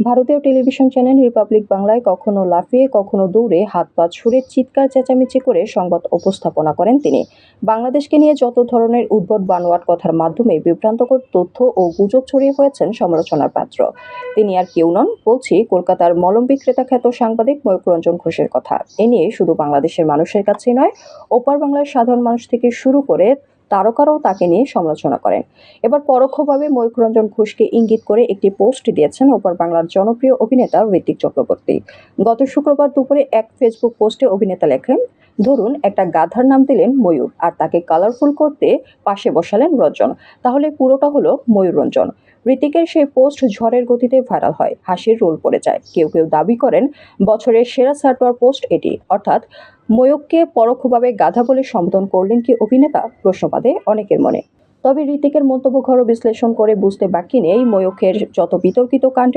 ভারতীয় television channel Republic বাংলায় কখনো লাফিয়ে কখনো দৌড়ে হাত পা ছুড়ে চিৎকার চেঁচামেচি করে সংবাদ উপস্থাপনা করেন তিনি। বাংলাদেশকে নিয়ে যত ধরনের উদ্ভট বানোয়াট কথার মাধ্যমে বিভ্রান্তকর তথ্য ও গুজব ছড়িয়ে হয়েছেন সমালোচনার পাত্র। তিনি আর কেউ নন, বলছি কলকাতার মলম বিক্রেতা খ্যাত সাংবাদিক ময়ূখ রঞ্জন ঘোষের কথা। এ নিয়ে শুধু বাংলাদেশের মানুষের কাছেই নয়, ওপার বাংলার সাধারণ মানুষ থেকে শুরু করে তারকারাও তাকে নিয়ে সমালোচনা করেন। এবার পরোক্ষভাবে ময়ূখ রঞ্জন ঘোষকে ইঙ্গিত করে একটি পোস্ট দিয়েছেন ওপার বাংলার জনপ্রিয় অভিনেতা ঋত্বিক চক্রবর্তী। গত শুক্রবার দুপুরে এক ফেসবুক পোস্টে অভিনেতা লেখেন, ধরুন একটা গাধার নাম দিলেন ময়ূর আর তাকে কালারফুল করতে পাশে বসালেন রঞ্জন, তাহলে পুরোটা হলো ময়ূর রঞ্জন। ঋত্বিকের সেই পোস্ট ঝড়ের গতিতে ভাইরাল হয়, হাসির রোল পড়ে যায়। কেউ কেউ দাবি করেন বছরের সেরা সার্টওয়ার পোস্ট এটি, অর্থাৎ ময়ূককে পরোক্ষভাবে গাধা বলে সম্বোধন করলেন কি অভিনেতা, প্রশ্ন বাঁধে অনেকের মনে। তবে ঋত্বিকের মন্তব্য ঘর বিশ্লেষণ করে বুঝতে বাকি নেই ময়ূখের যত বিতর্কিত কাণ্ডে